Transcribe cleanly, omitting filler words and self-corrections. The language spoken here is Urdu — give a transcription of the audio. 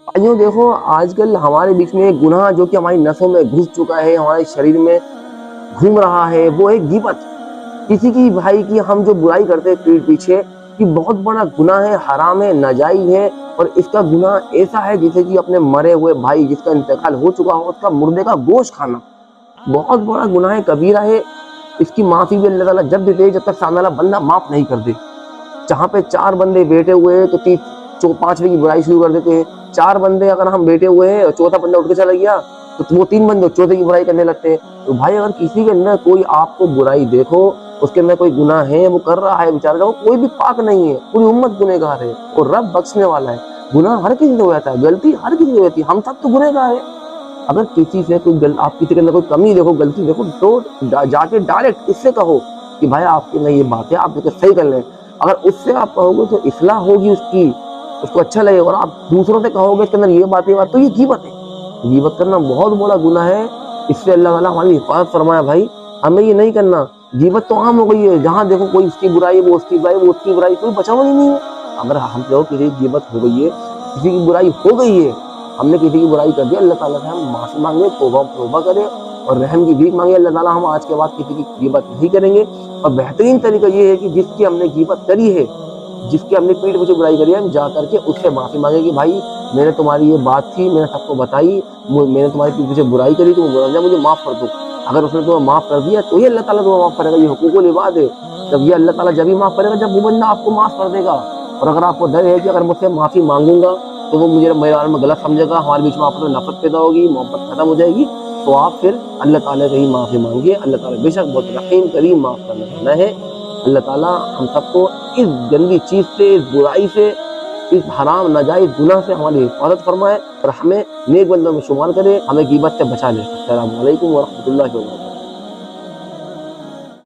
بھائیوں دیکھو، آج کل ہمارے بیچ میں ایک گناہ جو کہ ہماری نسوں میں گھس چکا ہے، ہمارے شریر میں گھوم رہا ہے، وہ ہے غیبت۔ کسی کی بھائی کی ہم جو برائی کرتے ہیں پیٹھ پیچھے، یہ بہت بڑا گناہ ہے، حرام ہے، ناجائز ہے۔ اور اس کا گناہ ایسا ہے جیسے کہ اپنے مرے ہوئے بھائی جس کا انتقال ہو چکا ہو اس کا مردے کا گوشت کھانا، بہت بڑا گناہ ہے، کبیرہ ہے۔ اس کی معافی بھی اللہ تعالیٰ جب دیتے جب تک سامنے والا بندہ معاف نہیں کر دے۔ جہاں پہ 4 بندے بیٹھے ہوئے ہیں تو 5ویں کی برائی شروع کر دیتے ہیں۔ 4 بندے اگر ہم بیٹھے ہوئے ہیں اور چوتھا بندہ اٹھ کے چلا گیا تو وہ 3 بندے چوتھے کی برائی کرنے لگتے ہیں۔ تو بھائی اگر کسی کے اندر کوئی آپ کو برائی دیکھو، اس کے اندر کوئی گناہ ہے، وہ کر رہا ہے بیچارہ، وہ کوئی بھی پاک نہیں ہے، پوری امت گنہگار ہے اور رب بخشنے والا ہے۔ گناہ ہر کسی سے ہو جاتا ہے، غلطی ہر کسی سے ہوتی ہے، ہم سب تو گنہگار ہیں۔ اگر کسی سے کوئی آپ کسی کے اندر کوئی کمی دیکھو، غلطی دیکھو، تو جا کے ڈائریکٹ اس سے کہو کہ بھائی آپ کے اندر یہ بات ہے، آپ اسے صحیح کر لیں۔ اگر اس سے آپ کہو گے تو اصلاح ہوگی اس کی، اس کو اچھا لگے گا۔ اور آپ دوسروں سے کہو گے اس کے اندر یہ بات تو یہ غیبت ہے۔ غیبت کرنا بہت بڑا گناہ ہے، اس سے اللہ تعالیٰ ہماری حفاظت فرمایا۔ بھائی ہمیں یہ نہیں کرنا۔ غیبت تو عام ہو گئی ہے، جہاں دیکھو کوئی اس کی برائی، وہ اس کی برائی، وہ اس کی برائی، کوئی بچاؤ ہی نہیں ہے۔ اگر ہم لوگ کسی کی غیبت ہو گئی ہے، کسی کی برائی ہو گئی ہے، ہم نے کسی کی برائی کر دی، اللہ تعالیٰ سے ہم معافی مانگے، توبہ کرے اور رحم کی بھیک مانگے۔ اللہ تعالیٰ ہم آج کے بعد کسی کی غیبت نہیں کریں گے۔ اور بہترین طریقہ یہ ہے کہ جس کی ہم نے غیبت کری ہے، جس کی ہم نے پیٹھ پیچھے برائی کری ہے، ہم جا کر کے اس سے معافی مانگے کہ بھائی میں نے تمہاری یہ بات تھی، میں نے سب کو بتائی، میں نے تمہاری پیٹھ پیچھے برائی کری، تو مجھے معاف کر دو۔ اگر اس نے تمہیں معاف کر دیا تو یہ اللہ تعالیٰ تمہیں معاف کرے گا، یہ حقوق العباد ہے۔ جب یہ اللہ تعالیٰ جب ہی معاف کرے گا جب وہ بندہ آپ کو معاف کر دے گا۔ اور اگر آپ کو ڈر ہے کہ اگر مجھ سے معافی مانگوں گا تو وہ مجھے میرے بارے میں غلط سمجھے گا، ہمارے بیچ میں آپ کو نفرت پیدا ہوگی، محبت ختم ہو جائے گی، تو آپ پھر اللہ تعالیٰ سے ہی معافی مانگیے۔ اللہ تعالیٰ بے شک بہت رحیم کریم معاف کرنے والا ہے۔ اللہ تعالیٰ ہم سب کو اس گندی چیز سے، اس برائی سے، اس حرام ناجائز گناہ سے ہماری حفاظت فرمائے اور ہمیں نیک بندوں میں شمار کرے، ہمیں غیبت سے بچا لے۔ السلام علیکم ورحمۃ اللہ وبرکاتہ۔